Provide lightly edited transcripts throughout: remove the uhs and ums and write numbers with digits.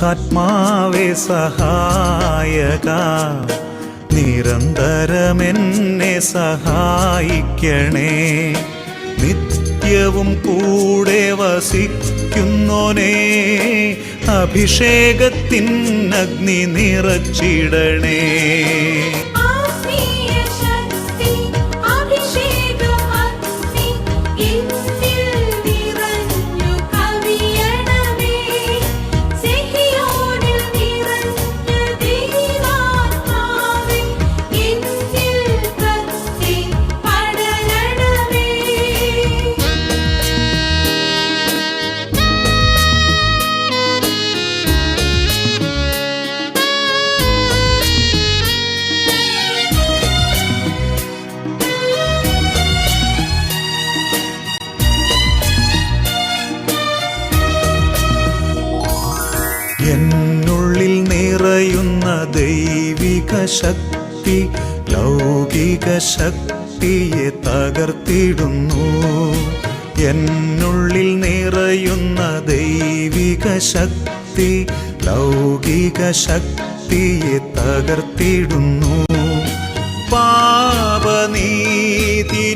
പരിശുദ്ധാത്മാവേ സഹായക, നിരന്തരമെന്നെ സഹായിക്കണേ. നിത്യവും കൂടെ വസിക്കുന്നോനേ, അഭിഷേകത്തിൻ അഗ്നി നിറച്ചിടണേ. എന്നുള്ളിൽ നിറയുന്ന ദൈവിക ശക്തി ലൗകിക ശക്തിയെ തകർത്തിടുന്നു. എന്നുള്ളിൽ നിറയുന്ന ദൈവിക ശക്തി ലൗകിക ശക്തിയെ തകർത്തിടുന്നു. പാപനീതി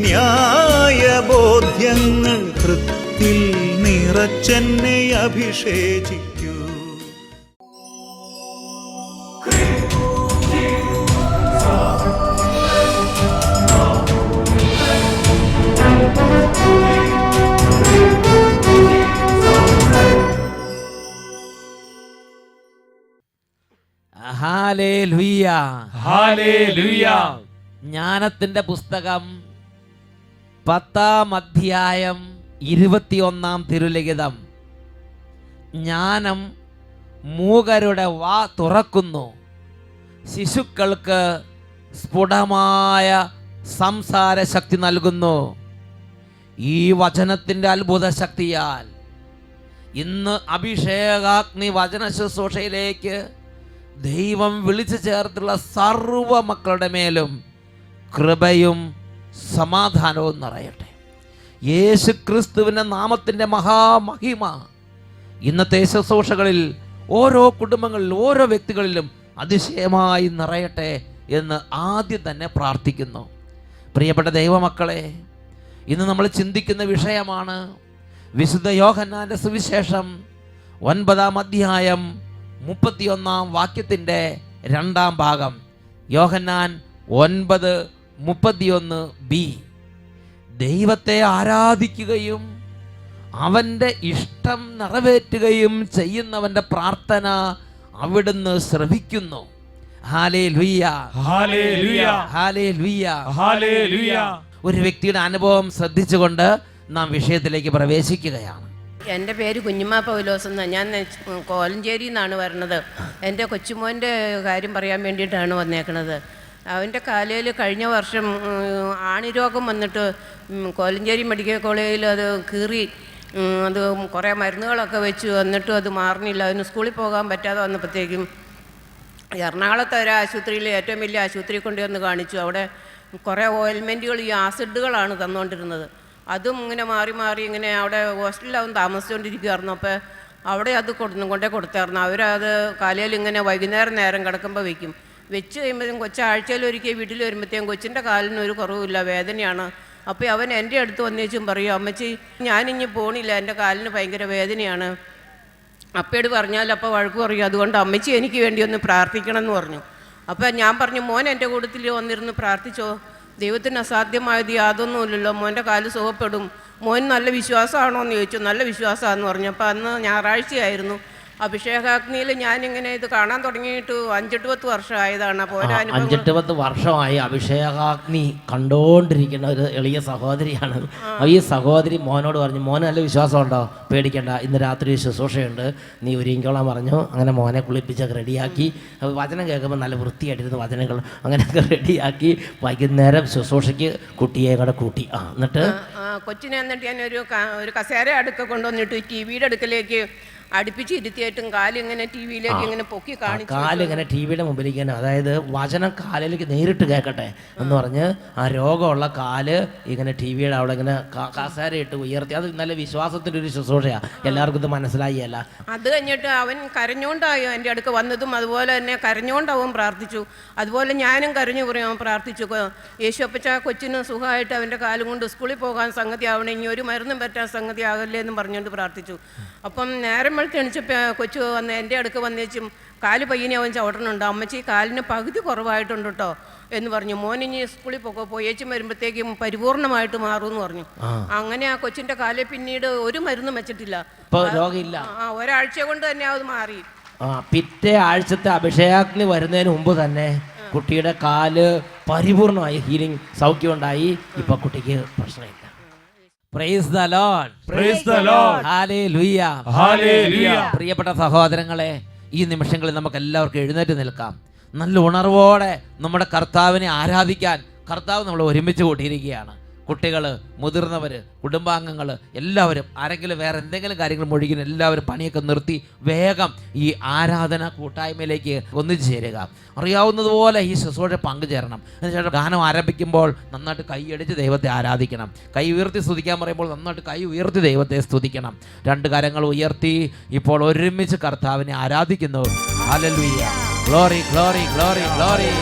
ന്യായ ബോധ്യങ്ങൾ ഹൃത്തിൽ നിറച്ചെന്നെ അഭിഷേചിക്കൂ. Hallelujah, hallelujah. ജ്ഞാനത്തിന്റെ പുസ്തകം 10-ാം അധ്യായം 21-ാം തിരുലിഖിതം. ജ്ഞാനം മൂകരുടെ വാ തുറക്കുന്നു, ശിശുക്കൾക്ക് സ്ഫുടമായ സംസാര ശക്തി നൽകുന്നു. ഈ വചനത്തിൻ്റെ അത്ഭുത ശക്തിയാൽ ഇന്ന് അഭിഷേകാഗ്നി വചന ശുശ്രൂഷയിലേക്ക് ദൈവം വിളിച്ചു ചേർത്തുള്ള സർവ മക്കളുടെ മേലും കൃപയും സമാധാനവും നിറയട്ടെ. യേശു ക്രിസ്തുവിൻ്റെ നാമത്തിൻ്റെ മഹാമഹിമ ഇന്നത്തെ ശുശ്രൂഷകളിൽ ഓരോ കുടുംബങ്ങളിലും ഓരോ വ്യക്തികളിലും അതിശയമായി നിറയട്ടെ എന്ന് ആദ്യം തന്നെ പ്രാർത്ഥിക്കുന്നു. പ്രിയപ്പെട്ട ദൈവമക്കളെ, ഇന്ന് നമ്മൾ ചിന്തിക്കുന്ന വിഷയമാണ് വിശുദ്ധ യോഹന്നാൻ്റെ സുവിശേഷം 9-ാം അധ്യായം 31-ാം വാക്യത്തിൻ്റെ 2-ാം ഭാഗം. യോഹന്നാൻ 9:31b. ദൈവത്തെ ആരാധിക്കുകയും അവൻ്റെ ഇഷ്ടം നിറവേറ്റുകയും ചെയ്യുന്നവൻ്റെ പ്രാർത്ഥന അവിടുന്ന് ശ്രവിക്കുന്നു. Hallelujah, hallelujah, hallelujah, hallelujah. ഒരു വ്യക്തിയുടെ അനുഭവം ശ്രദ്ധിച്ചുകൊണ്ട് നാം വിഷയത്തിലേക്ക് പ്രവേശിക്കുകയാണ്. എൻ്റെ പേര് കുഞ്ഞുമ്മ പൗലോസ് എന്നാണ്. ഞാൻ കോലഞ്ചേരിയിൽ നിന്നാണ് വരുന്നത്. എൻ്റെ കൊച്ചുമോൻ്റെ കാര്യം പറയാൻ വേണ്ടിയിട്ടാണ് വന്നേക്കണത്. അവൻ്റെ കാലയിൽ കഴിഞ്ഞ വർഷം ആണിരോഗം വന്നിട്ട് കോലഞ്ചേരി മെഡിക്കൽ കോളേജിൽ അത് കീറി, അത് കുറേ മരുന്നുകളൊക്കെ വെച്ച് വന്നിട്ടും അത് മാറുന്നില്ല. അതിന് സ്കൂളിൽ പോകാൻ പറ്റാതെ വന്നപ്പോഴത്തേക്കും എറണാകുളത്തെ ഒരു ആശുപത്രിയിൽ, ഏറ്റവും വലിയ ആശുപത്രി കൊണ്ടുവന്ന് കാണിച്ചു. അവിടെ കുറേ ഓയിൽമെൻറ്റുകൾ, ഈ ആസിഡുകളാണ് തന്നുകൊണ്ടിരുന്നത്. അതും ഇങ്ങനെ മാറി മാറി ഇങ്ങനെ അവിടെ ഹോസ്റ്റലിലാവും താമസിച്ചുകൊണ്ടിരിക്കുമായിരുന്നു. അപ്പോൾ അവിടെ അത് കൊണ്ടേ കൊടുത്തായിരുന്നു. അവരത് കാലയിൽ ഇങ്ങനെ വൈകുന്നേരം നേരം കിടക്കുമ്പോൾ വെച്ച് കഴിയുമ്പോഴത്തേക്കും കൊച്ചാഴ്ചയിലൊരിക്കൽ വീട്ടിൽ വരുമ്പോഴത്തേക്കും കൊച്ചിൻ്റെ കാലിന് ഒരു കുറവില്ല, വേദനയാണ്. അപ്പോൾ അവൻ എൻ്റെ അടുത്ത് വന്നേച്ചും പറയും, അമ്മച്ചി ഞാനിഞ്ഞ് പോണില്ല, എൻ്റെ കാലിന് ഭയങ്കര വേദനയാണ്. അപ്പയോട് പറഞ്ഞാൽ അപ്പോൾ വഴക്ക് പറയും, അതുകൊണ്ട് അമ്മച്ചി എനിക്ക് വേണ്ടി ഒന്ന് പ്രാർത്ഥിക്കണം എന്ന് പറഞ്ഞു. അപ്പോൾ ഞാൻ പറഞ്ഞു, മോൻ എൻ്റെ കൂട്ടത്തിൽ വന്നിരുന്ന് പ്രാർത്ഥിച്ചോ, ദൈവത്തിന് അസാധ്യമായത് യാതൊന്നുമില്ലല്ലോ, മോൻ്റെ കാല് സുഖപ്പെടും, മോൻ നല്ല വിശ്വാസമാണോ എന്ന് ചോദിച്ചു. നല്ല വിശ്വാസമാണെന്ന് പറഞ്ഞു. അപ്പോൾ അന്ന് ഞായറാഴ്ചയായിരുന്നു. അഭിഷേകാഗ്നിയിൽ ഞാനിങ്ങനെ ഇത് കാണാൻ തുടങ്ങിയിട്ട് 5-10 വർഷമായതാണ്. അപ്പോൾ 5-10 വർഷമായി അഭിഷേകാഗ്നി കണ്ടുകൊണ്ടിരിക്കുന്ന ഒരു എളിയ സഹോദരിയാണ്. ഈ സഹോദരി മോനോട് പറഞ്ഞു, മോന് നല്ല വിശ്വാസമുണ്ടോ, പേടിക്കണ്ട, ഇന്ന് രാത്രി ശുശ്രൂഷയുണ്ട്, നീ ഒരുങ്ങിക്കോളാൻ പറഞ്ഞു. അങ്ങനെ മോനെ കുളിപ്പിച്ചൊക്കെ റെഡിയാക്കി, വചനം കേൾക്കുമ്പോൾ നല്ല വൃത്തിയായിട്ടിരുന്ന വചനങ്ങൾ അങ്ങനെയൊക്കെ റെഡിയാക്കി വൈകുന്നേരം ശുശ്രൂഷയ്ക്ക് കുട്ടിയെ കൂടെ കൂട്ടി. എന്നിട്ട് കൊച്ചിനെ എന്നിട്ട് ഞാൻ ഒരു കസേര അടുക്ക കൊണ്ടുവന്നിട്ട് ടി വിയുടെ അടുക്കലേക്ക് അടുപ്പിച്ച് ഇരുത്തിയിട്ടും കാലിങ്ങനെ ടി വിയിലേക്ക് ഇങ്ങനെ പൊക്കി കാണിച്ചു. കാലിങ്ങനെ ടി വിയുടെ മുമ്പിലേക്ക് തന്നെ, അതായത് വചനം കാലിലേക്ക് നേരിട്ട് കേൾക്കട്ടെ എന്ന് പറഞ്ഞ് ആ രോഗമുള്ള കാല് ഇങ്ങനെ ടി വിയുടെ അവിടെ ഇങ്ങനെ കസേരയിട്ട് ഉയർത്തി. അത് നല്ല വിശ്വാസത്തിൻ്റെ ഒരു ശുശ്രൂഷയാണ്, എല്ലാവർക്കും ഇത് മനസ്സിലായില്ല. അത് കഴിഞ്ഞിട്ട് അവൻ കരഞ്ഞോണ്ടായോ എൻ്റെ അടുക്ക് വന്നതും, അതുപോലെ തന്നെ കരഞ്ഞോണ്ടാവും പ്രാർത്ഥിച്ചു. അതുപോലെ ഞാനും കരഞ്ഞു പറയും പ്രാർത്ഥിച്ചു. യേശുപ്പച്ച കൊച്ചിന് സുഖമായിട്ട് അവൻ്റെ കാലും കൊണ്ട് സ്കൂളിൽ പോകാൻ സംഗതി ആവണം, ഇനി ഒരു മരുന്നും പറ്റാൻ സംഗതി ആകല്ലേ എന്നും പറഞ്ഞുകൊണ്ട് പ്രാർത്ഥിച്ചു. അപ്പം നേരം വെളുത്ത് എണിച്ചപ്പോൾ കൊച്ചു വന്ന് എൻ്റെ അടുക്ക് വന്നേച്ചും കാല് പയ്യനെ അവൻ ചവിട്ടണുണ്ട്, അമ്മച്ചി കാലിന് പകുതി കുറവായിട്ടുണ്ട് കേട്ടോ എന്ന് പറഞ്ഞു. മോനിനി സ്കൂളിൽ പോയേച്ചും വരുമ്പോഴത്തേക്കും പരിപൂർണമായിട്ട് മാറുമെന്ന് പറഞ്ഞു. അങ്ങനെ ആ കൊച്ചിൻ്റെ കാലിൽ പിന്നീട് ഒരു മരുന്നും വെച്ചിട്ടില്ല, രോഗമില്ല. ഒരാഴ്ച കൊണ്ട് തന്നെ അത് മാറി. പിറ്റേ ആഴ്ചത്തെ അഭിഷേകാഗ്നി വരുന്നതിന് മുമ്പ് തന്നെ കുട്ടിയുടെ കാല് പരിപൂർണമായി ഹീലിംഗ് സൗഖ്യമുണ്ടായി. ഇപ്പൊ കുട്ടിക്ക് പ്രശ്നമില്ല. Praise the Lord, praise the Lord, hallelujah, hallelujah. പ്രിയപ്പെട്ട സഹോദരങ്ങളെ, ഈ നിമിഷങ്ങളിൽ നമുക്ക് എല്ലാവർക്കും എഴുന്നേറ്റ് നിൽക്കാം. നല്ല ഉണർവോടെ നമ്മുടെ കർത്താവിനെ ആരാധിക്കാൻ കർത്താവ് നമ്മൾ ഒരുമിച്ച് കൂട്ടിയിരിക്കുകയാണ്. കുട്ടികൾ, മുതിർന്നവർ, കുടുംബാംഗങ്ങൾ എല്ലാവരും, ആരെങ്കിലും വേറെ എന്തെങ്കിലും കാര്യങ്ങൾ മുഴുകിന് എല്ലാവരും പണിയൊക്കെ നിർത്തി വേഗം ഈ ആരാധന കൂട്ടായ്മയിലേക്ക് ഒന്നിച്ചു ചേരുക. അറിയാവുന്നതുപോലെ ഈ ശുശ്രൂഷ പങ്കുചേരണം. എന്നുവെച്ചാൽ ഗാനം ആരംഭിക്കുമ്പോൾ നന്നായിട്ട് കൈയടിച്ച് ദൈവത്തെ ആരാധിക്കണം. കൈ ഉയർത്തി സ്തുതിക്കാൻ പറയുമ്പോൾ നന്നായിട്ട് കൈ ഉയർത്തി ദൈവത്തെ സ്തുതിക്കണം. രണ്ട് കരങ്ങൾ ഉയർത്തി ഇപ്പോൾ ഒരുമിച്ച് കർത്താവിനെ ആരാധിക്കുന്നു. Hallelujah, glory glory glory glory.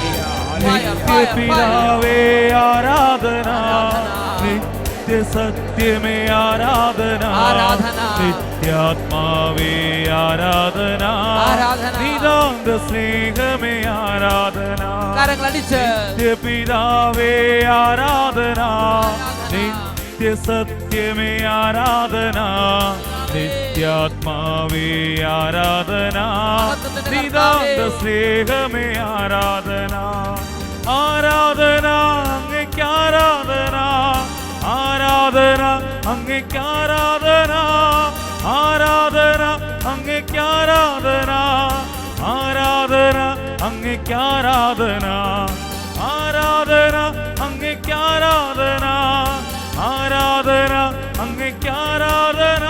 നിത്യപിതാവേ ആരാധന, നിത്യസത്യമേ ആരാധന, നിത്യാത്മാവേ ആരാധന, നിതാന്ത സ്നേഹമേ ആരാധന. നിത്യപിതാവേ ആരാധന, നിത്യസത്യമേ ആരാധന, നിത്യാത്മാവേ ആരാധന, നിതാന്ത സ്നേഹമേ ആരാധന. ആരാധന അങ്ങേക്ക് ആരാധന, ആരാധന അങ്ങേക്ക് ആരാധന, ആരാധന അങ്ങേക്ക് ആരാധന, ആരാധന അങ്ങേക്ക് ആരാധന, ആരാധന അങ്ങേക്ക് ആരാധന, ആരാധന അങ്ങേക്ക് ആരാധന,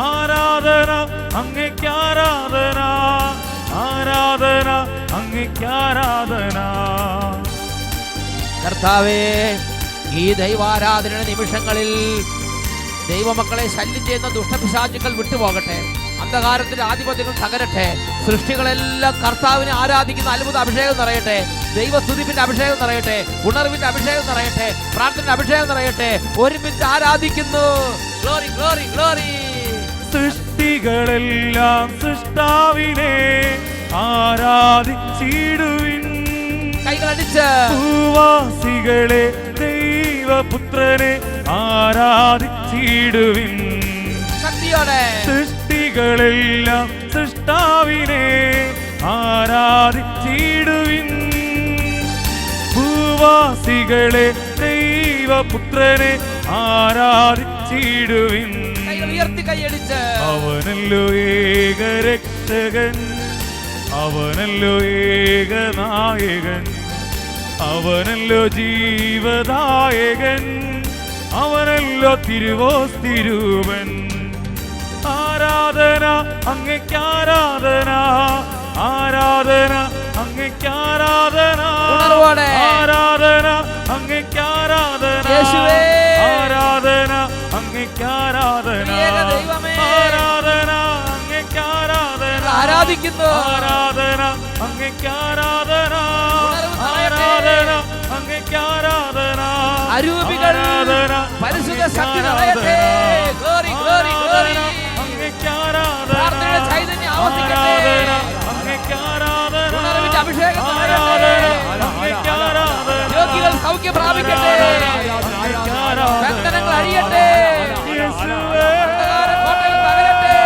ആരാധന അങ്ങേക്ക് ആരാധന, ആരാധന അങ്ങേക്ക് ആരാധന. കർത്താവേ, ഈ ദൈവാരാധന നിമിഷങ്ങളിൽ ദൈവമക്കളെ ശല്യം ചെയ്യുന്ന ദുഷ്ടപിശാചുക്കൾ വിട്ടുപോകട്ടെ. അന്ധകാരത്തിന്റെ ആധിപത്യങ്ങൾ തകരട്ടെ. സൃഷ്ടികളെല്ലാം കർത്താവിനെ ആരാധിക്കുന്ന അത്ഭുത അഭിഷേകം നിറയട്ടെ. ദൈവസ്തുതിപ്പിന്റെ അഭിഷേകം നിറയട്ടെ. ഉണർവിന്റെ അഭിഷേകം നിറയട്ടെ. പ്രാർത്ഥനയുടെ അഭിഷേകം നിറയട്ടെ. ഒരുമിച്ച് ആരാധിക്കുന്നു. Glory glory glory. സൃഷ്ടികളെല്ലാം സൃഷ്ടാവിനെ ആരാധിച്ചിടുവിൻ. കൈകളടിച്ച് ഭൂവാസികളെ ദൈവപുത്രനെ ആരാധിച്ചിടുവിൻ. ശക്തിയോടെ സൃഷ്ടികളെല്ലാം സൃഷ്ടാവിനെ ആരാധിച്ചിടുവിൻ. ഭൂവാസികളെ ദൈവപുത്രനെ ആരാധിച്ചിടുവിൻ. അവനല്ലോ ഏകരക്ഷകൻ, അവനല്ലോ ഏകനായകൻ, അവനല്ലോ ജീവദായകൻ, അവനല്ലോ തിരുവോസ്തിരൂപൻ. ആരാധന അങ്ങേക്ക് ആരാധന, ആരാധന അങ്ങേക്ക് ആരാധന, ആരാധന അങ്ങേക്ക് ആരാധന, ആരാധന അങ്ങേക്ക് ആരാധന, ആരാധന അങ്ങേക്ക് ആരാധന, ആരാധിക്കുന്നു. ആരാധന അങ്ങേക്ക് ആരാധന, ആരാധന അങ്ങേക്ക് ആരാധന, അരൂപികൾ പരിശുദ്ധ ശക്തി നിറയട്ടെ. Glory glory glory. അങ്ങേക്ക് ആരാധന, പ്രാർത്ഥനയുടെ ചൈതന്യം ആവർത്തിക്കട്ടെ. അങ്ങേക്ക് ആരാധന, ഉണർവിന്റെ അഭിഷേകം നിറയട്ടെ. അങ്ങേക്ക് ആരാധന, രോഗികൾ സൗഖ്യം പ്രാപിക്കട്ടെ. ബന്ധനങ്ങൾ അഴിയട്ടെ. കോട്ടകൾ തകരട്ടെ.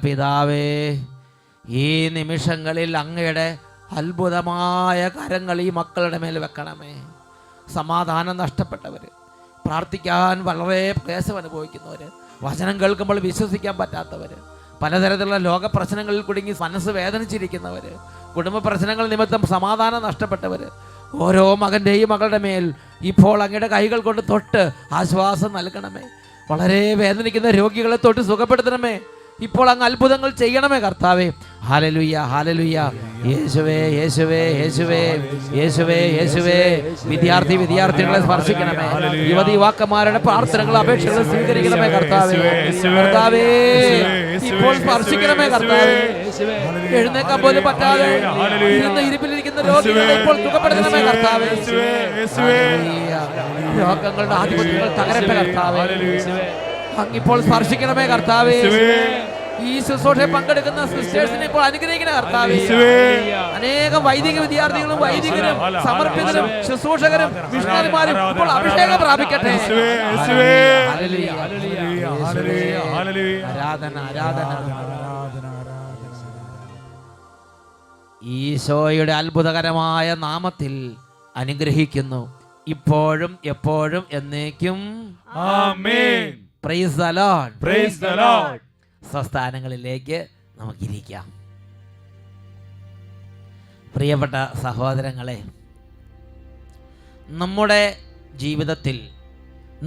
പിതാവേ, ഈ നിമിഷങ്ങളിൽ അങ്ങയുടെ അത്ഭുതമായ കരങ്ങൾ ഈ മക്കളുടെ മേൽ വെക്കണമേ. സമാധാനം നഷ്ടപ്പെട്ടവർ, പ്രാർത്ഥിക്കാൻ വളരെ ക്ലേശം അനുഭവിക്കുന്നവർ, വചനം കേൾക്കുമ്പോൾ വിശ്വസിക്കാൻ പറ്റാത്തവർ, പലതരത്തിലുള്ള ലോക പ്രശ്നങ്ങളിൽ കുടുങ്ങി മനസ്സ് വേദനിച്ചിരിക്കുന്നവർ, കുടുംബ പ്രശ്നങ്ങൾ നിമിത്തം സമാധാനം നഷ്ടപ്പെട്ടവർ, ഓരോ മകൻ്റെയും മകളുടെ മേൽ ഇപ്പോൾ അങ്ങയുടെ കൈകൾ കൊണ്ട് തൊട്ട് ആശ്വാസം നൽകണമേ. വളരെ വേദനിക്കുന്ന രോഗികളെ തൊട്ട് സുഖപ്പെടുത്തണമേ. ഇപ്പോൾ അങ്ങ് അത്ഭുതങ്ങൾ ചെയ്യണമേ കർത്താവേ. Hallelujah, hallelujah. യേശുവേ, യേശുവേ, യേശുവേ, യേശുവേ, യേശുവേ. വിദ്യാർത്ഥികളെ സ്പർശിക്കണമേ. യുവതിവാക്കന്മാരുടെ പ്രാർത്ഥനകൾ, അപേക്ഷകൾ സ്വീകരിക്കണമേ കർത്താവേ. കർത്താവേ, ഇപ്പോൾ സ്പർശിക്കണമേ കർത്താവേ. എഴുന്നേക്കാൻ പോലും പറ്റാതെ ഇരിപ്പിലിരിക്കുന്ന രോഗികളെ ഇപ്പോൾ സുഖപ്പെടുത്തണമേ കർത്താവേ. രോഗങ്ങളുടെ ആധിപത്യങ്ങൾ തകരട്ടെ കർത്താവേ. അങ്ങിപ്പോൾ സ്പർശിക്കണമേ കർത്താവേ. ഈ ശുശ്രൂഷയിൽ പങ്കെടുക്കുന്ന സിസ്റ്റേഴ്സിനെ ഇപ്പോൾ അനുഗ്രഹിക്കണേ കർത്താവേ. അനേകം വൈദിക വിദ്യാർത്ഥികളും വൈദികരും സമർപ്പിതരും ശുശ്രൂഷകരും മിഷണറിമാരും ഇപ്പോൾ അഭിഷേകം പ്രാപിക്കട്ടെ. ആരാധന, ആരാധന. ഈശോയുടെ അത്ഭുതകരമായ നാമത്തിൽ അനുഗ്രഹിക്കുന്നു, ഇപ്പോഴും എപ്പോഴും എന്നേക്കും. Amen. Praise the lord. Praise the lord. സ്വസ്ഥാനങ്ങളിലേക്ക് നമുക്കിരിക്കാം. പ്രിയപ്പെട്ട സഹോദരങ്ങളെ, നമ്മുടെ ജീവിതത്തിൽ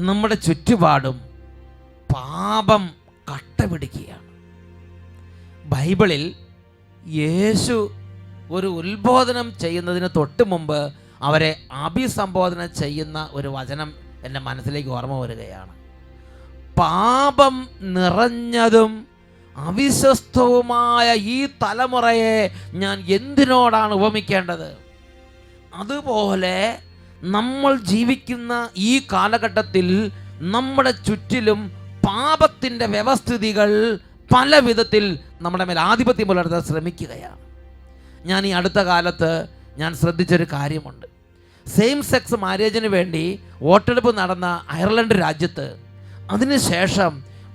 നമ്മുടെ ചുറ്റുപാടും പാപം കട്ടപിടിക്കുകയാണ്. ബൈബിളിൽ യേശു ഒരു ഉത്ബോധനം ചെയ്യുന്നതിന് തൊട്ട് മുമ്പ് അവരെ അഭിസംബോധന ചെയ്യുന്ന ഒരു വചനം എൻ്റെ മനസ്സിലേക്ക് ഓർമ്മ വരികയാണ്. പാപം നിറഞ്ഞതും അവിശ്വസ്തവുമായ ഈ തലമുറയെ ഞാൻ എന്തിനോടാണ് ഉപമിക്കേണ്ടത്? അതുപോലെ നമ്മൾ ജീവിക്കുന്ന ഈ കാലഘട്ടത്തിൽ നമ്മുടെ ചുറ്റിലും പാപത്തിൻ്റെ വ്യവസ്ഥിതികൾ പല വിധത്തിൽ നമ്മുടെ മേൽ ആധിപത്യം പുലർത്താൻ ശ്രമിക്കുകയാണ്. ഞാൻ ഈ അടുത്ത കാലത്ത് ഞാൻ ശ്രദ്ധിച്ചൊരു കാര്യമുണ്ട്. സെയിം സെക്സ് മാരേജിന് വേണ്ടി വോട്ടെടുപ്പ് നടന്ന അയർലൻഡ് രാജ്യത്ത് അതിനുശേഷം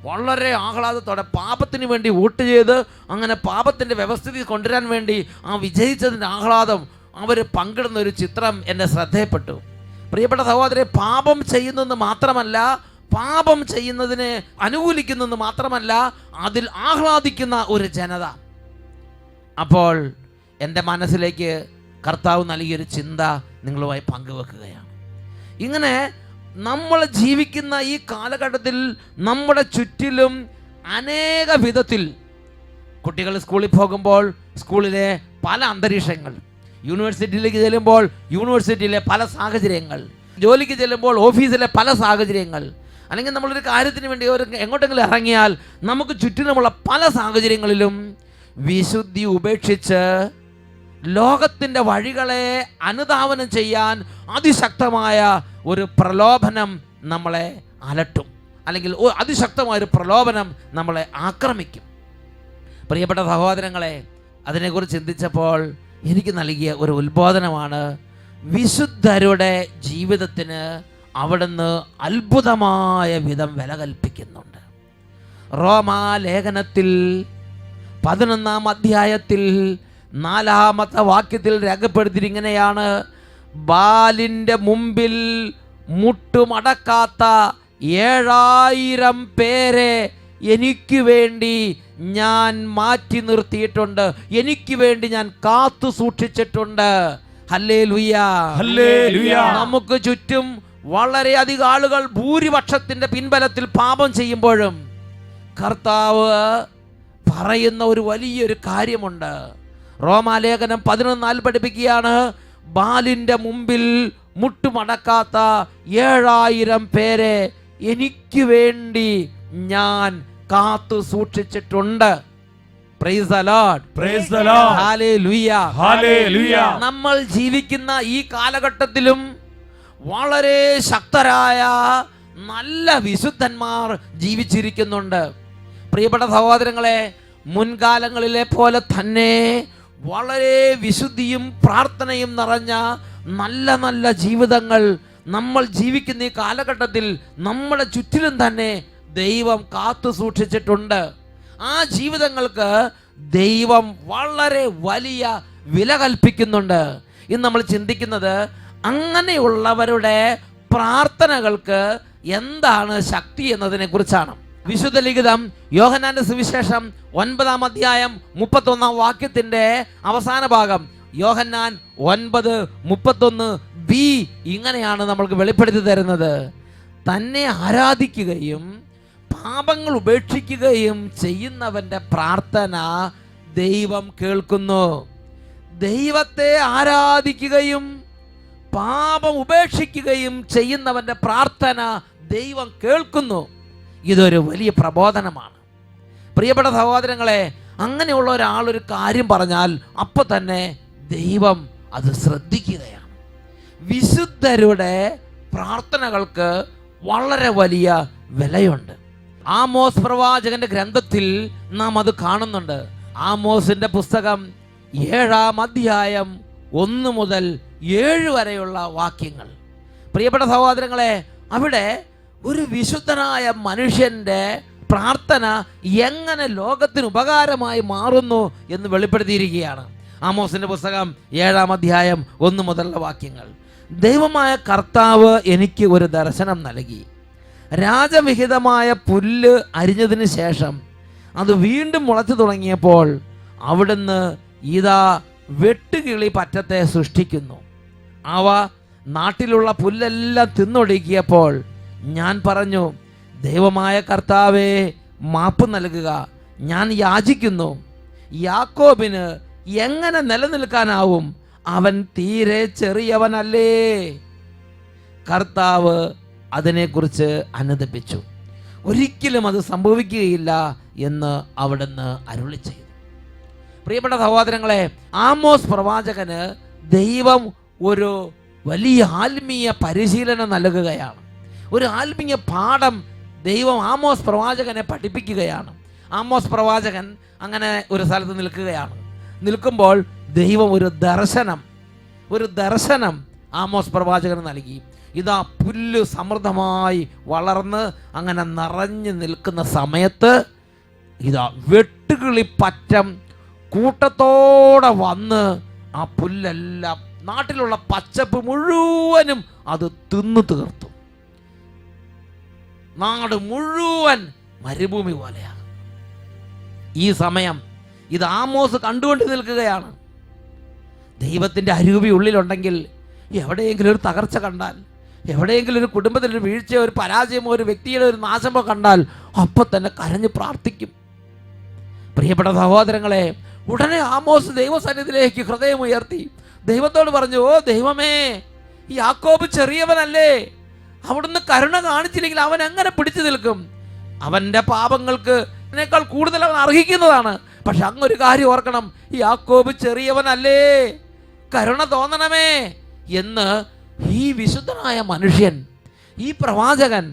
വളരെ ആഹ്ലാദത്തോടെ പാപത്തിന് വേണ്ടി വോട്ട് ചെയ്ത് അങ്ങനെ പാപത്തിൻ്റെ വ്യവസ്ഥിതി കൊണ്ടുവരാൻ വേണ്ടി ആ വിജയിച്ചതിൻ്റെ ആഹ്ലാദം അവർ പങ്കിടുന്ന ഒരു ചിത്രം എൻ്റെ ശ്രദ്ധയിൽപ്പെട്ടു. പ്രിയപ്പെട്ട സഹോദരരെ, പാപം ചെയ്യുന്നെന്ന് മാത്രമല്ല, പാപം ചെയ്യുന്നതിനെ അനുകൂലിക്കുന്നെന്ന് മാത്രമല്ല, അതിൽ ആഹ്ലാദിക്കുന്ന ഒരു ജനത. അപ്പോൾ എൻ്റെ മനസ്സിലേക്ക് കർത്താവ് നൽകിയൊരു ചിന്ത നിങ്ങളുമായി പങ്കുവെക്കുകയാണ്. ഇങ്ങനെ നമ്മൾ ജീവിക്കുന്ന ഈ കാലഘട്ടത്തിൽ നമ്മുടെ ചുറ്റിലും അനേക വിധത്തിൽ കുട്ടികൾ സ്കൂളിൽ പോകുമ്പോൾ സ്കൂളിലെ പല അന്തരീക്ഷങ്ങൾ, യൂണിവേഴ്സിറ്റിയിലേക്ക് ചെല്ലുമ്പോൾ യൂണിവേഴ്സിറ്റിയിലെ പല സാഹചര്യങ്ങൾ, ജോലിക്ക് ചെല്ലുമ്പോൾ ഓഫീസിലെ പല സാഹചര്യങ്ങൾ, അല്ലെങ്കിൽ നമ്മളൊരു കാര്യത്തിന് വേണ്ടി എങ്ങോട്ടെങ്കിലും ഇറങ്ങിയാൽ നമുക്ക് ചുറ്റിനുമുള്ള പല സാഹചര്യങ്ങളിലും വിശുദ്ധി ഉപേക്ഷിച്ച് ലോകത്തിൻ്റെ വഴികളെ അനുധാവനം ചെയ്യാൻ അതിശക്തമായ ഒരു പ്രലോഭനം നമ്മളെ അലട്ടും, അല്ലെങ്കിൽ അതിശക്തമായൊരു പ്രലോഭനം നമ്മളെ ആക്രമിക്കും. പ്രിയപ്പെട്ട സഹോദരങ്ങളെ, അതിനെക്കുറിച്ച് ചിന്തിച്ചപ്പോൾ എനിക്ക് നൽകിയ ഒരു ഉത്ബോധനമാണ്, വിശുദ്ധരുടെ ജീവിതത്തിന് അവിടുന്ന് അത്ഭുതമായ വിധം വില കൽപ്പിക്കുന്നുണ്ട്. റോമാലേഖനത്തിൽ 11-ാം അധ്യായത്തിൽ 4-ാമത്തെ വാക്യത്തിൽ രേഖപ്പെടുത്തിയിരിങ്ങനെയാണ്: ബാലിൻ്റെ മുമ്പിൽ മുട്ടുമടക്കാത്ത 7000 പേരെ എനിക്ക് വേണ്ടി ഞാൻ മാറ്റി നിർത്തിയിട്ടുണ്ട്, എനിക്ക് വേണ്ടി ഞാൻ കാത്തു സൂക്ഷിച്ചിട്ടുണ്ട്. Hallelujah, hallelujah. നമുക്ക് ചുറ്റും വളരെയധികം ആളുകൾ ഭൂരിപക്ഷത്തിൻ്റെ പിൻബലത്തിൽ പാപം ചെയ്യുമ്പോഴും കർത്താവ് പറയുന്ന ഒരു വലിയൊരു കാര്യമുണ്ട്. റോമാലേഖനം 11:4 പഠിപ്പിക്കുകയാണ്: ബാലിൻ്റെ മുമ്പിൽ മുട്ടുമടക്കാത്ത 7000 പേരെ എനിക്ക് വേണ്ടി ഞാൻ കാത്തു സൂക്ഷിച്ചിട്ടുണ്ട്. Price the lord, praise the Lord, hallelujah, hallelujah. നമ്മൾ ജീവിക്കുന്ന ഈ കാലഘട്ടത്തിലും വളരെ ശക്തരായ നല്ല വിശുദ്ധന്മാർ ജീവിച്ചിരിക്കുന്നുണ്ട്. പ്രിയപ്പെട്ട സഹോദരങ്ങളെ, മുൻകാലങ്ങളിലെ പോലെ തന്നെ വളരെ വിശുദ്ധിയും പ്രാർത്ഥനയും നിറഞ്ഞ നല്ല നല്ല ജീവിതങ്ങൾ നമ്മൾ ജീവിക്കുന്ന ഈ കാലഘട്ടത്തിൽ നമ്മുടെ ചുറ്റിലും തന്നെ ദൈവം കാത്തു സൂക്ഷിച്ചിട്ടുണ്ട്. ആ ജീവിതങ്ങൾക്ക് ദൈവം വളരെ വലിയ വില കൽപ്പിക്കുന്നുണ്ട്. ഇന്ന് നമ്മൾ ചിന്തിക്കുന്നത് അങ്ങനെയുള്ളവരുടെ പ്രാർത്ഥനകൾക്ക് എന്താണ് ശക്തി എന്നതിനെ കുറിച്ചാണ്. വിശുദ്ധ ലിഖിതം യോഹന്നാന്റെ സുവിശേഷം 9-ാം അധ്യായം 31-ാം വാക്യത്തിന്റെ അവസാന ഭാഗം യോഹന്നാൻ 9:31b ഇങ്ങനെയാണ് നമ്മൾക്ക് വെളിപ്പെടുത്തി തരുന്നത്. തന്നെ ആരാധിക്കുകയും പാപങ്ങൾ ഉപേക്ഷിക്കുകയും ചെയ്യുന്നവന്റെ പ്രാർത്ഥന ദൈവം കേൾക്കുന്നു. ദൈവത്തെ ആരാധിക്കുകയും പാപം ഉപേക്ഷിക്കുകയും ചെയ്യുന്നവന്റെ പ്രാർത്ഥന ദൈവം കേൾക്കുന്നു. ഇതൊരു വലിയ പ്രബോധനമാണ്. പ്രിയപ്പെട്ട സഹോദരങ്ങളെ, അങ്ങനെയുള്ള ഒരാളൊരു കാര്യം പറഞ്ഞാൽ അപ്പോൾ തന്നെ ദൈവം അത് ശ്രദ്ധിക്കുകയാണ്. വിശുദ്ധരുടെ പ്രാർത്ഥനകൾക്ക് വളരെ വലിയ വിലയുണ്ട്. ആമോസ് പ്രവാചകന്റെ ഗ്രന്ഥത്തിൽ നാം അത് കാണുന്നുണ്ട്. ആമോസിന്റെ പുസ്തകം 7-ാം അധ്യായം 1 മുതൽ 7 വരെയുള്ള വാക്യങ്ങൾ. പ്രിയപ്പെട്ട സഹോദരങ്ങളെ, അവിടെ ഒരു വിശുദ്ധനായ മനുഷ്യന്റെ പ്രാർത്ഥന എങ്ങനെ ലോകത്തിന് ഉപകാരമായി മാറുന്നു എന്ന് വെളിപ്പെടുത്തിയിരിക്കുകയാണ്. ആമോസിന്റെ പുസ്തകം 7-ാം അധ്യായം 1 മുതലുള്ള വാക്യങ്ങൾ. ദൈവമായ കർത്താവ് എനിക്ക് ഒരു ദർശനം നൽകി. രാജവിഹിതമായ പുല്ല് അരിഞ്ഞതിന് ശേഷം അത് വീണ്ടും മുളച്ചു തുടങ്ങിയപ്പോൾ അവിടുന്ന് ഇതാ വെട്ടുകിളി പറ്റത്തെ സൃഷ്ടിക്കുന്നു. അവ നാട്ടിലുള്ള പുല്ലെല്ലാം തിന്നൊടുക്കിയപ്പോൾ ഞാൻ പറഞ്ഞു, ദൈവമായ കർത്താവേ, മാപ്പ് നൽകുക. ഞാൻ യാചിക്കുന്നു. യാക്കോബിന് എങ്ങനെ നിലനിൽക്കാനാവും? അവൻ തീരെ ചെറിയവനല്ലേ. കർത്താവ് അതിനെക്കുറിച്ച് അനുതപിച്ചു. ഒരിക്കലും അത് സംഭവിക്കുകയില്ല എന്ന് അവിടുന്ന് അരുളി ചെയ്തു. പ്രിയപ്പെട്ട സഹോദരങ്ങളെ, ആമോസ് പ്രവാചകന് ദൈവം ഒരു വലിയ ആത്മീയ പരിശീലനം നൽകുകയാണ്. ഒരു ആത്മീയ പാഠം ദൈവം ആമോസ് പ്രവാചകനെ പഠിപ്പിക്കുകയാണ്. ആമോസ് പ്രവാചകൻ അങ്ങനെ ഒരു സ്ഥലത്ത് നിൽക്കുകയാണ്. നിൽക്കുമ്പോൾ ദൈവം ഒരു ദർശനം ആമോസ് പ്രവാചകന് നൽകി. ഇതാ പുല്ല് സമൃദ്ധമായി വളർന്ന് അങ്ങനെ നിറഞ്ഞു നിൽക്കുന്ന സമയത്ത് ഇതാ വെട്ടുകിളിപ്പറ്റം കൂട്ടത്തോടെ വന്ന് ആ പുല്ലെല്ലാം, നാട്ടിലുള്ള പച്ചപ്പ് മുഴുവനും അത് തിന്നു തീർത്തു. നാട് മുഴുവൻ മരുഭൂമി പോലെയാണ്. ഈ സമയം ഇത് ആമോസ് കണ്ടുകൊണ്ട് നിൽക്കുകയാണ്. ദൈവത്തിൻ്റെ അരൂപി ഉള്ളിലുണ്ടെങ്കിൽ എവിടെയെങ്കിലും ഒരു തകർച്ച കണ്ടാൽ, എവിടെയെങ്കിലും ഒരു കുടുംബത്തിലൊരു വീഴ്ചയോ ഒരു പരാജയമോ ഒരു വ്യക്തിയുടെ ഒരു നാശമോ കണ്ടാൽ അപ്പം തന്നെ കരഞ്ഞ് പ്രാർത്ഥിക്കും. പ്രിയപ്പെട്ട സഹോദരങ്ങളെ, ഉടനെ ആമോസ് ദൈവസന്നിധിയിലേക്ക് ഹൃദയമുയർത്തി ദൈവത്തോട് പറഞ്ഞു, ഓ ദൈവമേ, യാക്കോബ് ചെറിയവനല്ലേ, അവിടുന്ന് കരുണ കാണിച്ചില്ലെങ്കിൽ അവൻ എങ്ങനെ പിടിച്ചു നിൽക്കും? അവൻ്റെ പാപങ്ങൾക്ക് അതിനേക്കാൾ കൂടുതൽ അവൻ അർഹിക്കുന്നതാണ്. പക്ഷെ അങ്ങൊരു കാര്യം ഓർക്കണം, യാക്കോബ് ചെറിയവനല്ലേ, കരുണ തോന്നണമേ എന്ന് ഈ വിശുദ്ധനായ മനുഷ്യൻ, ഈ പ്രവാചകൻ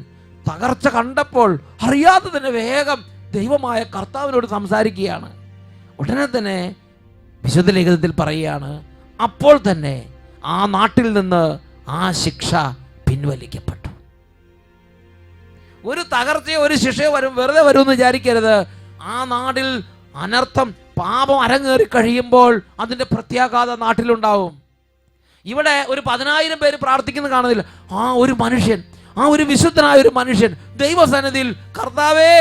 തകർച്ച കണ്ടപ്പോൾ അറിയാതെ തന്നെ വേഗം ദൈവമായ കർത്താവിനോട് സംസാരിക്കുകയാണ്. ഉടനെ തന്നെ വിശുദ്ധ ലിഖിതത്തിൽ പറയുകയാണ്, അപ്പോൾ തന്നെ ആ നാട്ടിൽ നിന്ന് ആ ശിക്ഷ പിൻവലിക്കപ്പെട്ടു. ഒരു തകർച്ചയോ ഒരു ശിക്ഷയോ വെറുതെ വരുമെന്ന് വിചാരിക്കരുത്. ആ നാടിൽ അനർത്ഥം, പാപം അരങ്ങേറി കഴിയുമ്പോൾ അതിൻ്റെ പ്രത്യാഘാതം നാട്ടിലുണ്ടാവും. ഇവിടെ ഒരു 10,000 പേര് പ്രാർത്ഥിക്കുന്നത് കാണുന്നില്ല. ആ ഒരു മനുഷ്യൻ, ആ ഒരു വിശുദ്ധനായ ഒരു മനുഷ്യൻ ദൈവസന്നിധിയിൽ, കർത്താവേ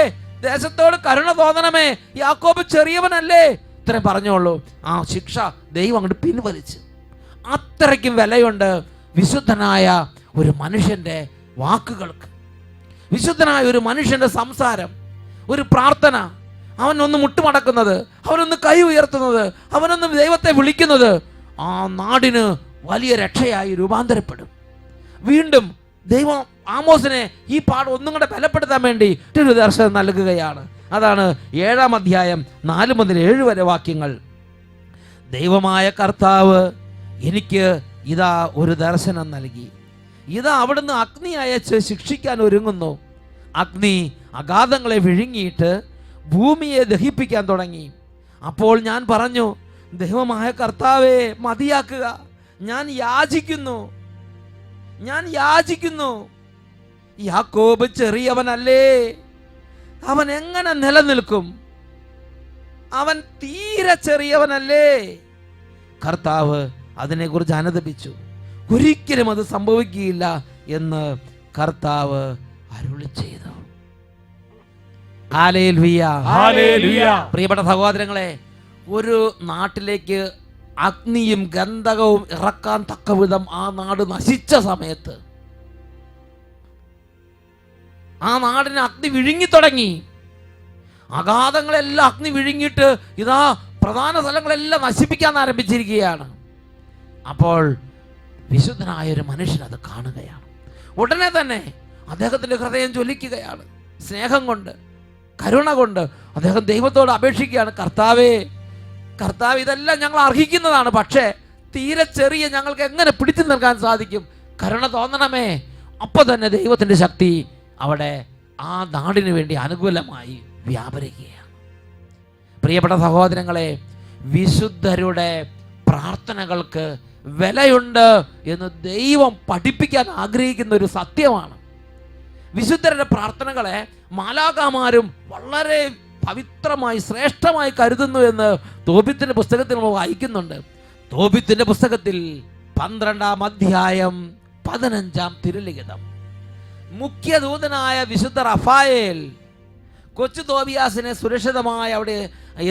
ദേശത്തോട് കരുണ തോന്നണമേ, യാക്കോബ് ചെറിയവനല്ലേ, ഇത്രയും പറഞ്ഞോളൂ. ആ ശിക്ഷ ദൈവം അങ്ങോട്ട് പിൻവലിച്ച്. അത്രയ്ക്കും വിലയുണ്ട് വിശുദ്ധനായ ഒരു മനുഷ്യൻ്റെ വാക്കുകൾക്ക്, വിശുദ്ധനായ ഒരു മനുഷ്യൻ്റെ സംസാരം, ഒരു പ്രാർത്ഥന. അവനൊന്ന് മുട്ടുമടക്കുന്നത്, അവനൊന്ന് കൈ ഉയർത്തുന്നത്, അവനൊന്ന് ദൈവത്തെ വിളിക്കുന്നത് ആ നാടിന് വലിയ രക്ഷയായി രൂപാന്തരപ്പെടും. വീണ്ടും ദൈവം ആമോസിനെ ഈ പാഠം ഒന്നും കൂടെ ബലപ്പെടുത്താൻ വേണ്ടി ഒരു ദർശനം നൽകുകയാണ്. അതാണ് 7-ാം അധ്യായം 4 മുതൽ 7 വരെ വാക്യങ്ങൾ. ദൈവമായ കർത്താവ് എനിക്ക് ഇതാ ഒരു ദർശനം നൽകി. ഇതാ അവിടുന്ന് അഗ്നി അയച്ച് ശിക്ഷിക്കാൻ ഒരുങ്ങുന്നു. അഗ്നി അഗാധങ്ങളെ വിഴുങ്ങിയിട്ട് ഭൂമിയെ ദഹിപ്പിക്കാൻ തുടങ്ങി. അപ്പോൾ ഞാൻ പറഞ്ഞു, ദൈവമായ കർത്താവേ, മതിയാക്കുക, ഞാൻ യാചിക്കുന്നു. യാക്കോബ് ചെറിയവനല്ലേ, അവൻ എങ്ങനെ നിലനിൽക്കും? അവൻ തീരെ ചെറിയവനല്ലേ. കർത്താവ് അതിനെക്കുറിച്ച് അനുതപിച്ചു. ഒരിക്കലും അത് സംഭവിക്കുകയില്ല എന്ന് കർത്താവ് അരുളി ചെയ്തു. Hallelujah, hallelujah. പ്രിയപ്പെട്ട സഹോദരങ്ങളെ, ഒരു നാട്ടിലേക്ക് അഗ്നിയും ഗന്ധകവും ഇറക്കാൻ തക്കവിധം ആ നാട് നശിച്ച സമയത്ത് ആ നാടിനെ അഗ്നി വിഴുങ്ങി തുടങ്ങി. അഗാധങ്ങളെല്ലാം അഗ്നി വിഴുങ്ങിയിട്ട് ഇതാ പ്രധാന സ്ഥലങ്ങളെല്ലാം നശിപ്പിക്കാൻ ആരംഭിച്ചിരിക്കുകയാണ്. അപ്പോൾ വിശുദ്ധനായൊരു മനുഷ്യൻ അത് കാണുകയാണ്. ഉടനെ തന്നെ അദ്ദേഹത്തിൻ്റെ ഹൃദയം ജ്വലിക്കുകയാണ്. സ്നേഹം കൊണ്ട്, കരുണ കൊണ്ട് അദ്ദേഹം ദൈവത്തോട് അപേക്ഷിക്കുകയാണ്, കർത്താവേ, കർത്താവ് ഇതെല്ലാം ഞങ്ങൾ അർഹിക്കുന്നതാണ്, പക്ഷേ തീരെ ചെറിയ ഞങ്ങൾക്ക് എങ്ങനെ പിടിച്ചു നിൽക്കാൻ സാധിക്കും? കരുണ തോന്നണമേ. അപ്പോൾ തന്നെ ദൈവത്തിൻ്റെ ശക്തി അവിടെ ആ നാടിന് വേണ്ടി അനുകൂലമായി വ്യാപരിക്കുകയാണ്. പ്രിയപ്പെട്ട സഹോദരങ്ങളെ, വിശുദ്ധരുടെ പ്രാർത്ഥനകൾക്ക് വിലയുണ്ട് എന്ന് ദൈവം പഠിപ്പിക്കാൻ ആഗ്രഹിക്കുന്ന ഒരു സത്യമാണ്. വിശുദ്ധരുടെ പ്രാർത്ഥനകളെ മാലാഖമാരും വളരെ പവിത്രമായി ശ്രേഷ്ഠമായി കരുതുന്നു എന്ന് തോബിത്തിന്റെ പുസ്തകത്തിൽ നമ്മൾ വായിക്കുന്നുണ്ട്. തോബിത്തിന്റെ പുസ്തകത്തിൽ 12-ാം അധ്യായം 15-ാം തിരുലിഖിതം, മുഖ്യദൂതനായ വിശുദ്ധ റഫായേൽ കൊച്ചു തോബിയാസിനെ സുരക്ഷിതമായി അവിടെ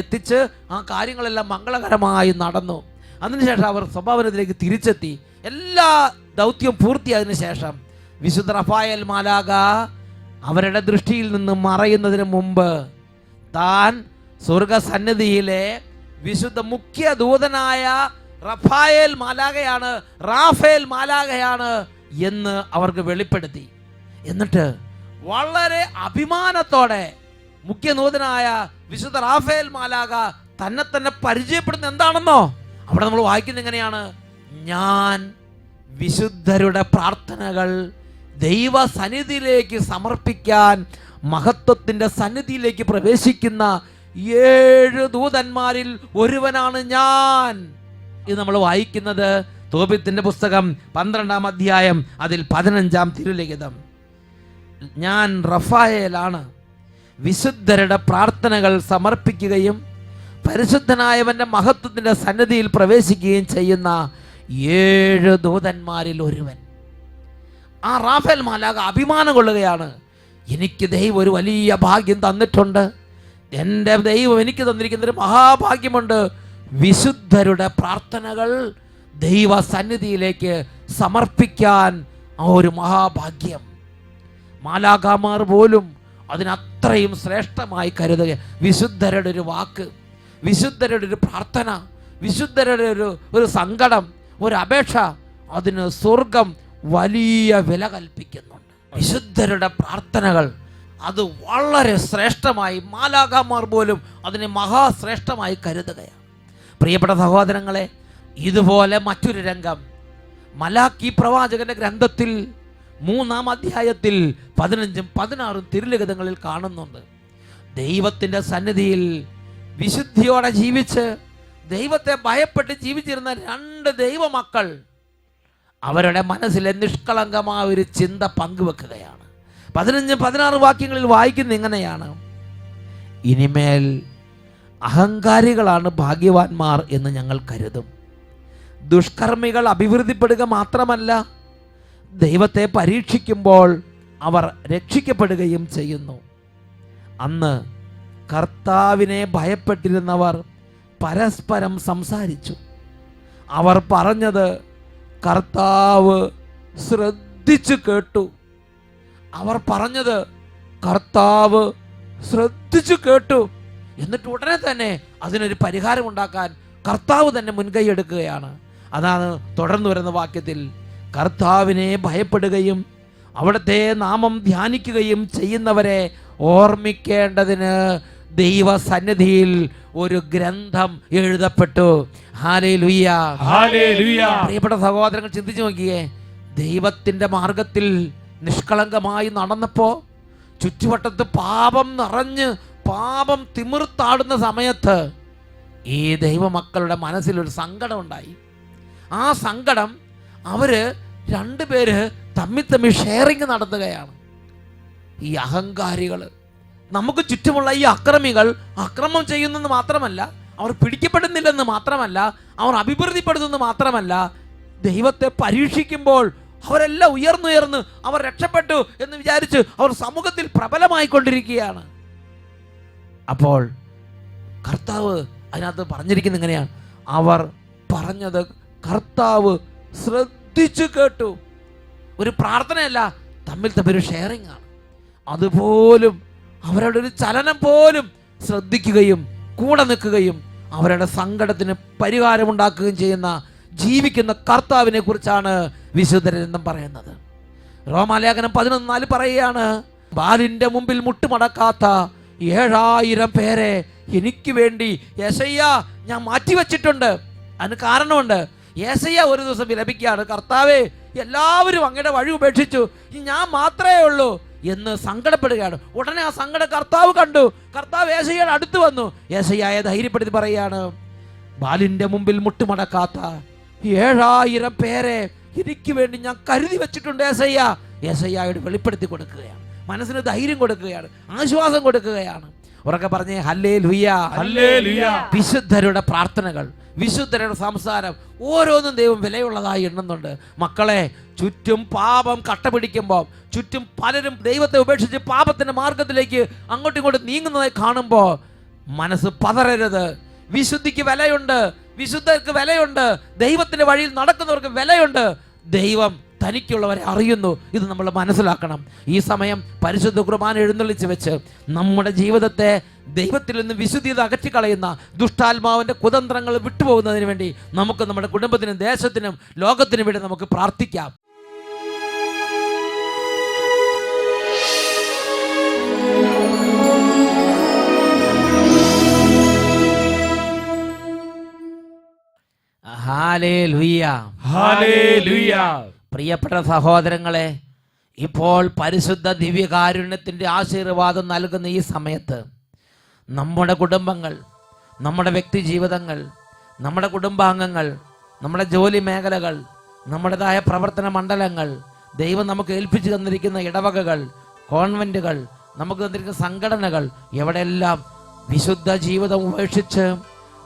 എത്തിച്ച് ആ കാര്യങ്ങളെല്ലാം മംഗളകരമായി നടന്നു. അതിനുശേഷം അവർ സ്വഭാവനത്തിലേക്ക് തിരിച്ചെത്തി. എല്ലാ ദൗത്യം പൂർത്തിയായതിനു ശേഷം വിശുദ്ധ റഫായേൽ മാലാഖ അവരുടെ ദൃഷ്ടിയിൽ നിന്ന് മറയുന്നതിന് മുമ്പ് താൻ സ്വർഗസന്നിധിയിലെ വിശുദ്ധ മുഖ്യ ദൂതനായ റഫായേൽ മാലാഖയാണ്, റാഫേൽ മാലാഖയാണ് എന്ന് അവർക്ക് വെളിപ്പെടുത്തി. എന്നിട്ട് വളരെ അഭിമാനത്തോടെ മുഖ്യ ദൂതനായ വിശുദ്ധ റാഫേൽ മാലാഖ തന്നെ തന്നെ പരിചയപ്പെടുന്നത് എന്താണെന്നോ അവിടെ നമ്മൾ വായിക്കുന്നത് എങ്ങനെയാണ്? ഞാൻ വിശുദ്ധരുടെ പ്രാർത്ഥനകൾ ദൈവ സന്നിധിയിലേക്ക് സമർപ്പിക്കാൻ മഹത്വത്തിൻ്റെ സന്നിധിയിലേക്ക് പ്രവേശിക്കുന്ന 7 ദൂതന്മാരിൽ ഒരുവനാണ് ഞാൻ. ഇത് നമ്മൾ വായിക്കുന്നത് തോബിത്തിന്റെ പുസ്തകം 12-ാം അധ്യായം അതിൽ 15-ാം തിരുലിഖിതം. ഞാൻ റഫായേലാണ്, വിശുദ്ധരുടെ പ്രാർത്ഥനകൾ സമർപ്പിക്കുകയും പരിശുദ്ധനായവന്റെ മഹത്വത്തിന്റെ സന്നിധിയിൽ പ്രവേശിക്കുകയും ചെയ്യുന്ന 7 ദൂതന്മാരിൽ ഒരുവൻ. ആ റാഫേൽ മാലാഖ അഭിമാനം കൊള്ളുകയാണ്, എനിക്ക് ദൈവം ഒരു വലിയ ഭാഗ്യം തന്നിട്ടുണ്ട്, എൻ്റെ ദൈവം എനിക്ക് തന്നിരിക്കുന്ന ഒരു മഹാഭാഗ്യമുണ്ട്, വിശുദ്ധരുടെ പ്രാർത്ഥനകൾ ദൈവ സന്നിധിയിലേക്ക് സമർപ്പിക്കാൻ ആ ഒരു മഹാഭാഗ്യം. മാലാഖമാർ പോലും അതിനത്രയും ശ്രേഷ്ഠമായി കരുതുക. വിശുദ്ധരുടെ ഒരു വാക്ക്, വിശുദ്ധരുടെ ഒരു പ്രാർത്ഥന, വിശുദ്ധരുടെ ഒരു സങ്കടം, ഒരു അപേക്ഷ, അതിന് സ്വർഗം വലിയ വില കൽപ്പിക്കുന്നുണ്ട്. വിശുദ്ധരുടെ പ്രാർത്ഥനകൾ അത് വളരെ ശ്രേഷ്ഠമായി, മാലാഖമാർ പോലും അതിനെ മഹാശ്രേഷ്ഠമായി കരുതുകയാണ്. പ്രിയപ്പെട്ട സഹോദരങ്ങളെ, ഇതുപോലെ മറ്റൊരു രംഗം മലാക്കി പ്രവാചകന്റെ ഗ്രന്ഥത്തിൽ 3-ാം അധ്യായത്തിൽ 15-ഉം 16-ഉം തിരുലിഖിതങ്ങളിൽ കാണുന്നുണ്ട്. ദൈവത്തിൻ്റെ സന്നിധിയിൽ വിശുദ്ധിയോടെ ജീവിച്ച് ദൈവത്തെ ഭയപ്പെട്ട് ജീവിച്ചിരുന്ന 2 ദൈവമക്കൾ അവരുടെ മനസ്സിലെ നിഷ്കളങ്കമായ ഒരു ചിന്ത പങ്കുവെക്കുകയാണ്. 15-16 വാക്യങ്ങളിൽ വായിക്കുന്ന ഇങ്ങനെയാണ്: ഇനിമേൽ അഹങ്കാരികളാണ് ഭാഗ്യവാന്മാർ എന്ന് ഞങ്ങൾ കരുതും. ദുഷ്കർമ്മികൾ അഭിവൃദ്ധിപ്പെടുക മാത്രമല്ല, ദൈവത്തെ പരീക്ഷിക്കുമ്പോൾ അവർ രക്ഷിക്കപ്പെടുകയും ചെയ്യുന്നു. അന്ന് കർത്താവിനെ ഭയപ്പെട്ടിരുന്നവർ പരസ്പരം സംസാരിച്ചു. അവർ പറഞ്ഞത് കർത്താവ് ശ്രദ്ധിച്ചു കേട്ടു. അവർ പറഞ്ഞത് കർത്താവ് ശ്രദ്ധിച്ചു കേട്ടു. എന്നിട്ട് ഉടനെ തന്നെ അതിനൊരു പരിഹാരം ഉണ്ടാക്കാൻ കർത്താവ് തന്നെ മുൻകൈ എടുക്കുകയാണ്. അതാണ് തുടർന്ന് വരുന്ന വാക്യത്തിൽ: കർത്താവിനെ ഭയപ്പെടുകയും അവിടുത്തെ നാമം ധ്യാനിക്കുകയും ചെയ്യുന്നവരെ ഓർമ്മിക്കേണ്ടതിന് ദൈവസന്നിധിയിൽ ഒരു ഗ്രന്ഥം എഴുതപ്പെട്ടു. Hallelujah, hallelujah. പ്രിയപ്പെട്ട സഹോദരങ്ങൾ, ചിന്തിച്ചു നോക്കിയേ. ദൈവത്തിന്റെ മാർഗത്തിൽ നിഷ്കളങ്കമായി നടന്നപ്പോ ചുറ്റുവട്ടത്ത് പാപം നിറഞ്ഞ് പാപം തിമിർത്താടുന്ന സമയത്ത് ഈ ദൈവമക്കളുടെ മനസ്സിലൊരു സങ്കടം ഉണ്ടായി. ആ സങ്കടം അവര് 2 പേര് തമ്മിൽ ഷെയറിങ് നടത്തുകയാണ്. ഈ അഹങ്കാരികൾ, നമുക്ക് ചുറ്റുമുള്ള ഈ അക്രമികൾ അക്രമം ചെയ്യുന്നെന്ന് മാത്രമല്ല, അവർ പിടിക്കപ്പെടുന്നില്ലെന്ന് മാത്രമല്ല, അവർ അഭിവൃദ്ധിപ്പെടുന്നെന്ന് മാത്രമല്ല, ദൈവത്തെ പരീക്ഷിക്കുമ്പോൾ അവരെല്ലാം ഉയർന്നുയർന്ന് അവർ രക്ഷപ്പെട്ടു എന്ന് വിചാരിച്ച് അവർ സമൂഹത്തിൽ പ്രബലമായിക്കൊണ്ടിരിക്കുകയാണ്. അപ്പോൾ കർത്താവ് അതിനകത്ത് പറഞ്ഞിരിക്കുന്നത് എങ്ങനെയാണ്? അവർ പറഞ്ഞത് കർത്താവ് ശ്രദ്ധിച്ചു കേട്ടു. ഒരു പ്രാർത്ഥനയല്ല, തമ്മിൽ ഒരു ഷെയറിംഗ് ആണ്. അതുപോലും അവരുടെ ഒരു ചലനം പോലും ശ്രദ്ധിക്കുകയും കൂടെ നിൽക്കുകയും അവരുടെ സങ്കടത്തിന് പരിഹാരമുണ്ടാക്കുകയും ചെയ്യുന്ന ജീവിക്കുന്ന കർത്താവിനെ കുറിച്ചാണ് വിശുദ്ധരെന്നും പറയുന്നത്. റോമാലേഖനം 11:4 പറയുകയാണ്, ബാലിന്റെ മുമ്പിൽ മുട്ടുമടക്കാത്ത 7000 പേരെ എനിക്ക് വേണ്ടി യെശയ്യാ ഞാൻ മാറ്റിവെച്ചിട്ടുണ്ട്. അതിന് കാരണമുണ്ട്. യേശയ്യ ഒരു ദിവസം വിലപിക്കുകയാണ്, കർത്താവേ എല്ലാവരും അങ്ങയുടെ വഴി ഉപേക്ഷിച്ചു, ഞാൻ മാത്രമേ ഉള്ളൂ എന്ന് സങ്കടപ്പെടുകയാണ്. ഉടനെ ആ സങ്കടം കർത്താവ് കണ്ടു. കർത്താവ് യേശയ്യയുടെ അടുത്ത് വന്നു. യേശയ്യയെ ധൈര്യപ്പെടുത്തി പറയുകയാണ്, ബാലിന്റെ മുമ്പിൽ മുട്ടുമടക്കാത്ത 7000 പേരെ എനിക്ക് വേണ്ടി ഞാൻ കരുതി വെച്ചിട്ടുണ്ട് യേശയ്യ. യേശയ്യയോട് വെളിപ്പെടുത്തി കൊടുക്കുകയാണ്, മനസ്സിന് ധൈര്യം കൊടുക്കുകയാണ്, ആശ്വാസം കൊടുക്കുകയാണ്. ഉറക്കെ പറഞ്ഞേ ഹല്ലേലൂയ, ഹല്ലേലൂയ. വിശുദ്ധരുടെ പ്രാർത്ഥനകൾ, വിശുദ്ധരുടെ സംസാരം ഓരോന്നും ദൈവം വിലയുള്ളതായി എണ്ണുന്നുണ്ട്. മക്കളെ, ചുറ്റും പാപം കട്ടപിടിക്കുമ്പോൾ, ചുറ്റും പലരും ദൈവത്തെ ഉപേക്ഷിച്ച് പാപത്തിന്റെ മാർഗത്തിലേക്ക് അങ്ങോട്ടും ഇങ്ങോട്ടും നീങ്ങുന്നതായി കാണുമ്പോൾ മനസ്സ് പതറരുത്. വിശുദ്ധിക്ക് വിലയുണ്ട്, വിശുദ്ധർക്ക് വിലയുണ്ട്, ദൈവത്തിന്റെ വഴിയിൽ നടക്കുന്നവർക്ക് വിലയുണ്ട്. ദൈവം തനിക്കുള്ളവരെ അറിയുന്നു. ഇത് നമ്മൾ മനസ്സിലാക്കണം. ഈ സമയം പരിശുദ്ധ കുർബാന എഴുന്നള്ളിച്ച് വെച്ച് നമ്മുടെ ജീവിതത്തെ ദൈവത്തിൽ നിന്ന് വിശുദ്ധിത അകറ്റിക്കളയുന്ന ദുഷ്ടാത്മാവിന്റെ കുതന്ത്രങ്ങൾ വിട്ടുപോകുന്നതിന് വേണ്ടി നമുക്ക് നമ്മുടെ കുടുംബത്തിനും ദേശത്തിനും ലോകത്തിനും വേണ്ടി നമുക്ക് പ്രാർത്ഥിക്കാം. Hallelujah, hallelujah. പ്രിയപ്പെട്ട സഹോദരങ്ങളെ, ഇപ്പോൾ പരിശുദ്ധ ദിവ്യകാരുണ്യത്തിൻ്റെ ആശീർവാദം നൽകുന്ന ഈ സമയത്ത് നമ്മുടെ കുടുംബങ്ങൾ, നമ്മുടെ വ്യക്തി ജീവിതങ്ങൾ, നമ്മുടെ കുടുംബാംഗങ്ങൾ, നമ്മുടെ ജോലി മേഖലകൾ, നമ്മുടേതായ പ്രവർത്തന മണ്ഡലങ്ങൾ, ദൈവം നമുക്ക് ഏൽപ്പിച്ചു തന്നിരിക്കുന്ന ഇടവകകൾ, കോൺവെന്റുകൾ, നമുക്ക് തന്നിരിക്കുന്ന സംഘടനകൾ, എവിടെയെല്ലാം വിശുദ്ധ ജീവിതം ഉപേക്ഷിച്ച്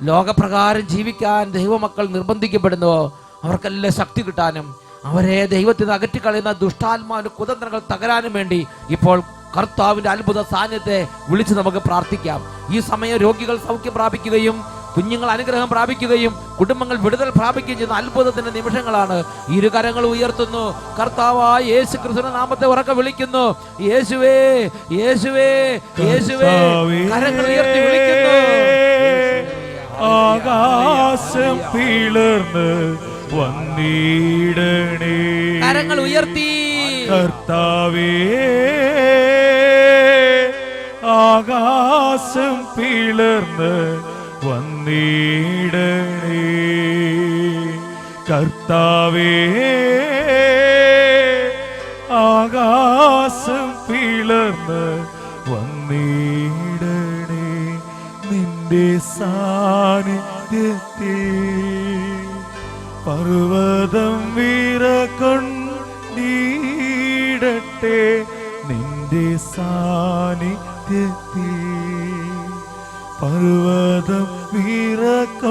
ലോകപ്രകാരം ജീവിക്കാൻ ദൈവമക്കൾ നിർബന്ധിക്കപ്പെടുന്നുവോ അവർക്കെല്ലാം ശക്തി കിട്ടാനും അവരെ ദൈവത്തിൽ നിന്ന് അകറ്റിക്കളയുന്ന ദുഷ്ടാത്മാവിന്റെ കുതന്ത്രങ്ങൾ തകരാനും വേണ്ടി ഇപ്പോൾ കർത്താവിന്റെ അത്ഭുത സാന്നിധ്യത്തെ വിളിച്ച് നമുക്ക് പ്രാർത്ഥിക്കാം. ഈ സമയം രോഗികൾ സൗഖ്യം പ്രാപിക്കുകയും കുഞ്ഞുങ്ങൾ അനുഗ്രഹം പ്രാപിക്കുകയും കുടുംബങ്ങൾ വിടുതൽ പ്രാപിക്കുകയും ചെയ്യുന്ന അത്ഭുതത്തിന്റെ നിമിഷങ്ങളാണ്. ഇരുകരങ്ങൾ ഉയർത്തുന്നു, കർത്താവായ യേശു ക്രിസ്തുവിന്റെ നാമത്തെ ഉറക്കെ വിളിക്കുന്നു, യേശുവേ യേശുവേ യേശുവേ. കരങ്ങൾ ഉയർത്തി വിളിക്കുന്നു. ആകാശം പിളർന്ന് വന്നിടണേ, കരങ്ങൾ ഉയർത്തി. കർത്താവേ ആകാശം പിളർന്ന് വന്നിടണേ, കർത്താവേ ആകാശം പിളർന്ന് വന്നിടണേ, നിന്റെ സാന്നിധ്യത്തിൽ പർവ്വതം വിറകൊണ്ടിടട്ടെ, നിന്റെ സാന്നിധ്യത്തിൽ പർവ്വതം വിറകൊണ്ടിടട്ടെ.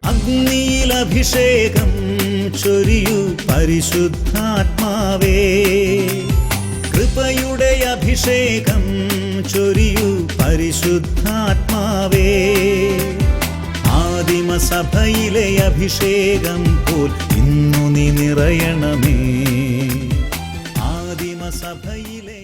അഗ്നിയിൽ അഭിഷേകം ചൊരിയൂ പരിശുദ്ധാത്മാവേ, കൃപയുടെ അഭിഷേകം ചൊരിയൂ പരിശുദ്ധാത്മാവേ, ആദിമസഭയിലെ അഭിഷേകം പോൽ ഇന്നു നീ നിറയണമേ, ആദിമസഭയിലെ